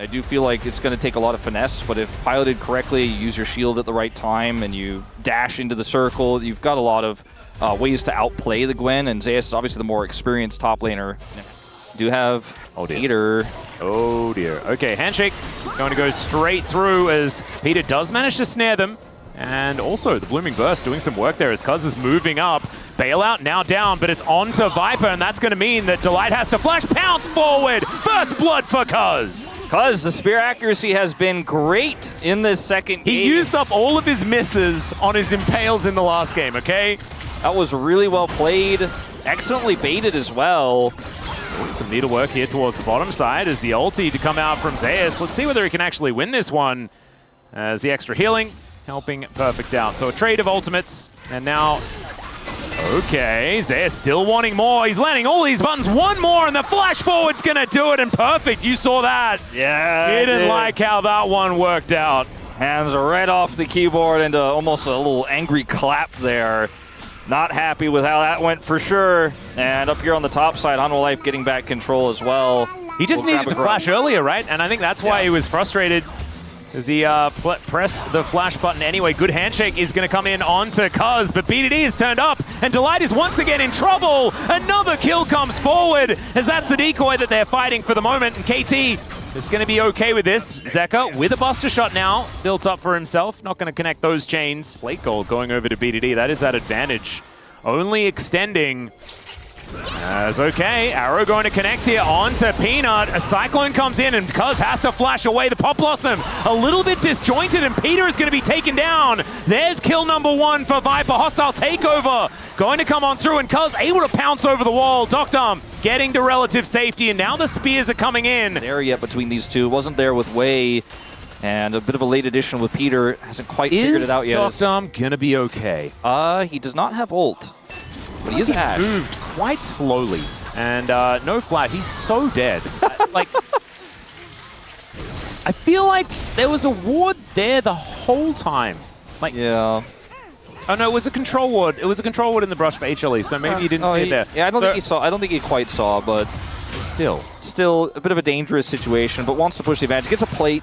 I do feel like it's going to take a lot of finesse, but if piloted correctly, you use your shield at the right time, and you dash into the circle, you've got a lot of ways to outplay the Gwen, and Zeus is obviously the more experienced top laner. Do have Peter. Oh dear. Okay, handshake going to go straight through as Peter does manage to snare them. And also the Blooming Burst doing some work there as Cuz is moving up. Bailout now down, but it's on to Viper, and that's going to mean that Delight has to flash, pounce forward. First blood for Cuz. Cuz, the spear accuracy has been great in this second game. He used up all of his misses on his impales in the last game, okay? That was really well played. Excellently baited as well. Some needlework here towards the bottom side as the ulti to come out from Zeus. Let's see whether he can actually win this one as the extra healing helping Perfect out. So a trade of ultimates, and now, okay, Zeus still wanting more. He's landing all these buttons. One more, and the flash forward's gonna do it, and Perfect, you saw that. Yeah, Didn't like how that one worked out. Hands right off the keyboard into almost a little angry clap there. Not happy with how that went for sure. And up here on the top side, Hanwha Life getting back control as well. He just needed to flash earlier, right? And I think that's why he was frustrated, as he pressed the flash button anyway. Good handshake is going to come in onto Cuz, but BDD is turned up, and Delight is once again in trouble. Another kill comes forward, as that's the decoy that they're fighting for the moment, and KT is going to be okay with this. Zeka with a buster shot now, built up for himself, not going to connect those chains. Plate goal going over to BDD, that is that advantage. Only extending. As okay, Arrow going to connect here onto Peanut. A Cyclone comes in and Cuz has to flash away the Pop Blossom. A little bit disjointed and Peter is going to be taken down. There's kill number one for Viper. Hostile takeover going to come on through, and Cuz able to pounce over the wall. Docdom getting to relative safety, and now the spears are coming in. There yet between these two. Wasn't there with Wei, and a bit of a late addition with Peter. Hasn't quite figured it out yet. Is Docdom gonna be okay? He does not have ult, but he is Ash. Moved quite slowly, and no flat. He's so dead. Like, I feel like there was a ward there the whole time. Like, yeah. Oh no, it was a control ward. It was a control ward in the brush for HLE, so maybe you didn't see it there. Yeah, I don't think he saw. I don't think he quite saw, but still a bit of a dangerous situation. But wants to push the advantage. Gets a plate,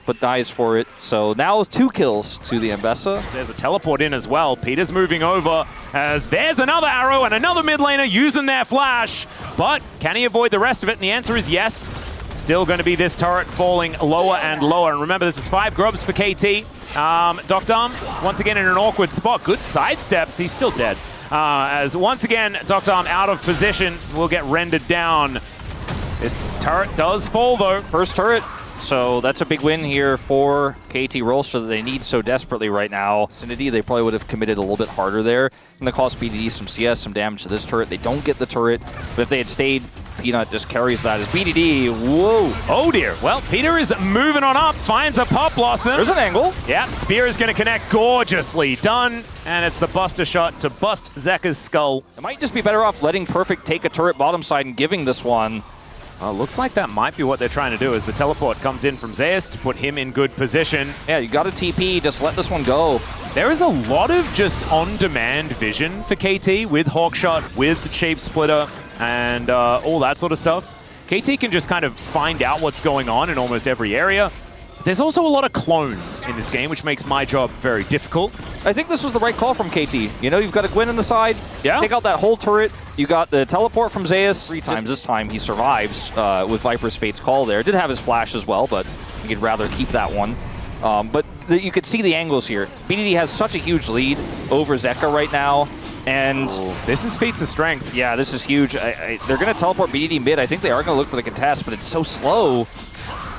but dies for it. So now 2 kills to the Mbessa. There's a teleport in as well. Peter's moving over as there's another arrow and another mid laner using their flash. But can he avoid the rest of it? And the answer is yes. Still going to be this turret falling lower and lower. And remember, this is 5 grubs for KT. Docdom, once again in an awkward spot. Good sidesteps. He's still dead. As once again, Docdom out of position will get rendered down. This turret does fall, though. First turret. So that's a big win here for KT Rolster that they need so desperately right now. Vicinity, they probably would have committed a little bit harder there. And the cost BDD some CS, some damage to this turret. They don't get the turret, but if they had stayed, Peanut just carries that as BDD. Whoa. Oh dear. Well, Peter is moving on up, finds a Pop Blossom. There's an angle. Yeah, Spear is going to connect gorgeously. Done. And it's the Buster shot to bust Zeka's skull. It might just be better off letting Perfect take a turret bottom side and giving this one. Looks like that might be what they're trying to do, as the teleport comes in from Zeus to put him in good position. Yeah, you got a TP, just let this one go. There is a lot of just on-demand vision for KT with Hawkshot, with the Shape Splitter, and all that sort of stuff. KT can just kind of find out what's going on in almost every area. There's also a lot of clones in this game, which makes my job very difficult. I think this was the right call from KT. You know, you've got a Gwen on the side. Yeah. Take out that whole turret. You got the teleport from Zeus 3 times. This time he survives with Viper's Fate's Call there. Did have his flash as well, but I think he'd rather keep that one. But you could see the angles here. BDD has such a huge lead over Zeka right now. And this is feats of strength. Yeah, this is huge. They're going to teleport BDD mid. I think they are going to look for the contest, but it's so slow.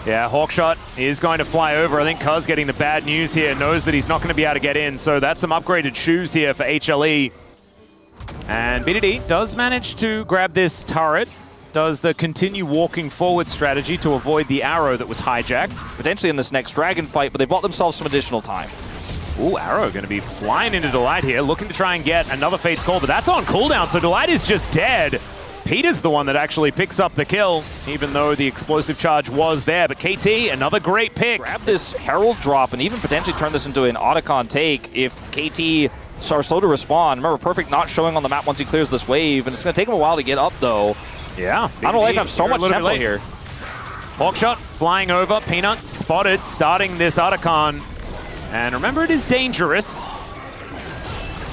Yeah, Hawkshot is going to fly over. I think Cuz getting the bad news here, knows that he's not going to be able to get in. So that's some upgraded shoes here for HLE. And BDD does manage to grab this turret. Does the continue walking forward strategy to avoid the arrow that was hijacked. Potentially in this next dragon fight, but they bought themselves some additional time. Ooh, Arrow going to be flying into Delight here, looking to try and get another Fate's Call, but that's on cooldown, so Delight is just dead. Peter's the one that actually picks up the kill, even though the explosive charge was there. But KT, another great pick. Grab this Herald drop and even potentially turn this into an Otacon take if KT are slow to respond. Remember, Perfect not showing on the map once he clears this wave, and it's going to take him a while to get up, though. Yeah. Hanwha Life have so much tempo here. Hawkshot flying over, Peanut spotted, starting this Otacon. And remember, it is dangerous,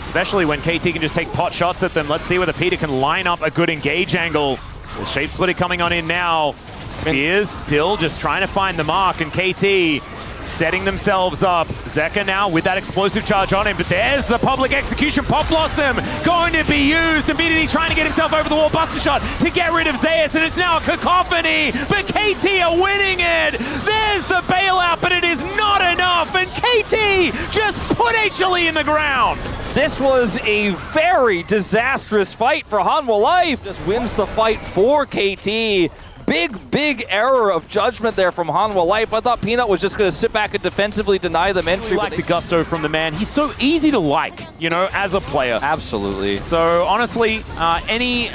especially when KT can just take pot shots at them. Let's see whether Peter can line up a good engage angle. The Shape Splitter coming on in now. Spears still just trying to find the mark, and KT setting themselves up. Zeka now with that explosive charge on him, but there's the public execution. Pop Blossom going to be used, and BDD trying to get himself over the wall. Buster shot to get rid of Zeus, and it's now a cacophony, but KT are winning it. There's the bailout, but it is not enough, and KT just put HLE in the ground. This was a very disastrous fight for Hanwha Life. Just wins the fight for KT. Big error of judgment there from Hanwha Life. I thought Peanut was just going to sit back and defensively deny them entry. I like the gusto from the man. He's so easy to like, you know, as a player. Absolutely. So honestly, any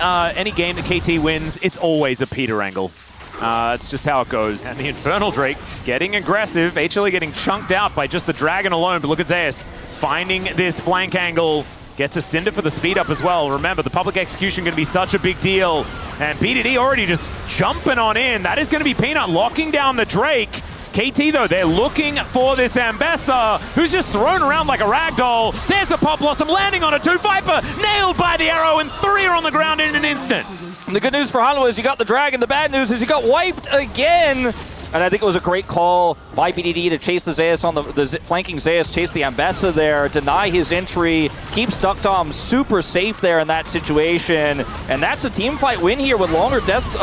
game that KT wins, it's always a Peter angle. It's just how it goes. And the Infernal Drake getting aggressive. HLE getting chunked out by just the Dragon alone. But look at Zeus finding this flank angle. Gets a Cinder for the speed up as well. Remember, the public execution going to be such a big deal. And BDD already just jumping on in. That is going to be Peanut locking down the Drake. KT, though, they're looking for this Ambessa, who's just thrown around like a ragdoll. There's a Pop Blossom landing on a 2. Viper nailed by the arrow, and 3 are on the ground in an instant. And the good news for Hanwha is you got the Dragon. The bad news is you got wiped again. And I think it was a great call by BDD to chase the Zeus on the flanking Zeus, chase the Ambessa there, deny his entry, keeps Duckdom super safe there in that situation. And that's a team fight win here with longer deaths,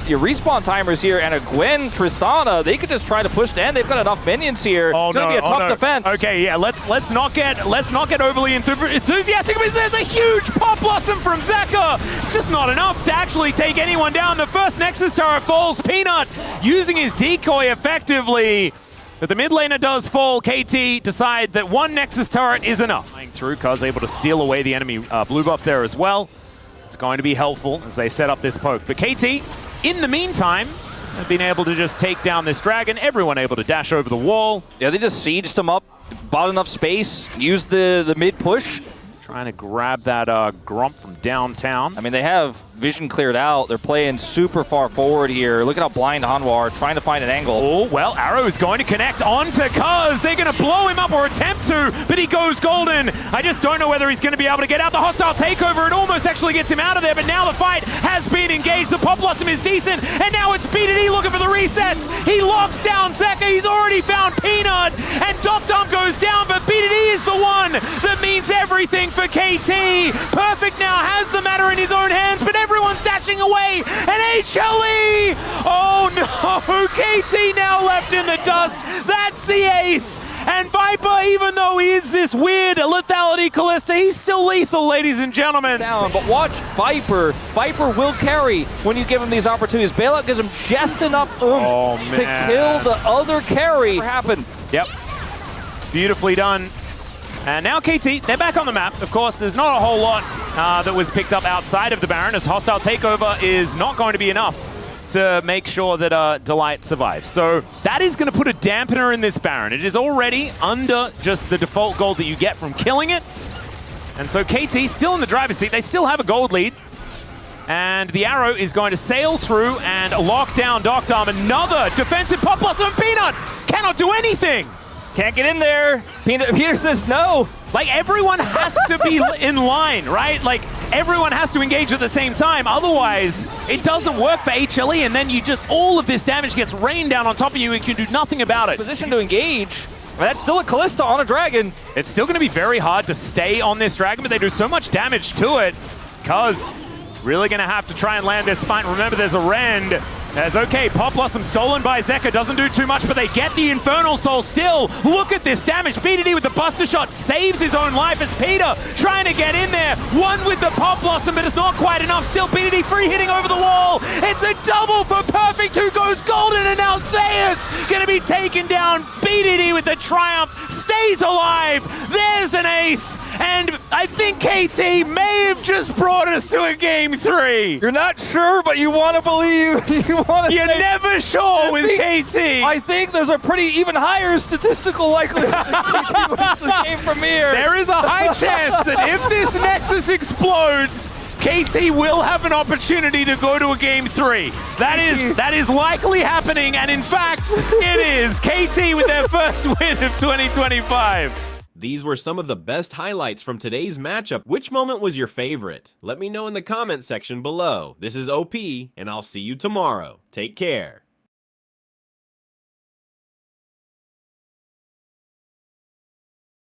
your respawn timers here, and a Gwen Tristana. They could just try to push to end. They've got enough minions here. Oh, it's gonna be a tough defense. Okay, yeah, let's not get overly enthusiastic, because there's a huge Pop Blossom from Zeka. It's just not enough to actually take anyone down. The first Nexus turret falls. Peanut using his decoy effectively, but the mid laner does fall. KT decide that one Nexus turret is enough. Flying through, Kuz able to steal away the enemy blue buff there as well. It's going to be helpful as they set up this poke. But KT, in the meantime, have been able to just take down this Dragon. Everyone able to dash over the wall. Yeah, they just sieged him up, bought enough space, used the mid push. Trying to grab that Grump from downtown. I mean, they have vision cleared out. They're playing super far forward here. Look at how blind Hanwha are, trying to find an angle. Oh, well, Arrow is going to connect onto Kuz. They're going to blow him up, or attempt to, but he goes golden. I just don't know whether he's going to be able to get out. The hostile takeover, it almost actually gets him out of there, but now the fight has been engaged. The Pop Blossom is decent, and now it's BDD looking for the resets. He locks down Zeka. He's already found Peanut, and Duckdom goes down, but BDD is the one that means everything for KT. Perfect now has the matter in his own hands, but everyone's dashing away, and HLE! Oh no, KT now left in the dust. That's the ace. And Viper, even though he is this weird lethality Callista, he's still lethal, ladies and gentlemen. Down, but watch Viper. Viper will carry when you give him these opportunities. Bailout gives him just enough to kill the other carry. What happened? Yep. Beautifully done. And now KT, they're back on the map. Of course, there's not a whole lot that was picked up outside of the Baron, as hostile takeover is not going to be enough to make sure that Delight survives. So that is going to put a dampener in this Baron. It is already under just the default gold that you get from killing it. And so KT still in the driver's seat. They still have a gold lead. And the Arrow is going to sail through and lock down Duckdom. Another defensive Pop Blossom, and Peanut cannot do anything. Can't get in there. Peter says no. Like, everyone has to be in line, right? Like, everyone has to engage at the same time. Otherwise, it doesn't work for HLE, and then you just, all of this damage gets rained down on top of you and you can do nothing about it. Position to engage. That's still a Callista on a Dragon. It's still going to be very hard to stay on this Dragon, but they do so much damage to it. Kuz really going to have to try and land this spine. Remember, there's a Rend. As okay, Pop Blossom stolen by Zeka, doesn't do too much, but they get the Infernal Soul still. Look at this damage. BDD with the Buster Shot saves his own life as Peter trying to get in there. One with the Pop Blossom, but it's not quite enough. Still BDD free hitting over the wall. It's a double for Perfect, who goes golden, and now Zeus gonna be taken down. BDD with the triumph, stays alive. There's an ace, and I think KT may have just brought us to a game 3. You're not sure, but you want to believe. You're never sure with KT. I think there's a pretty even higher statistical likelihood that KT wins the game from here. There is a high chance that if this Nexus explodes, KT will have an opportunity to go to a game 3. That is likely happening, and in fact, it is. KT with their first win of 2025. These were some of the best highlights from today's matchup. Which moment was your favorite? Let me know in the comment section below. This is OP, and I'll see you tomorrow. Take care.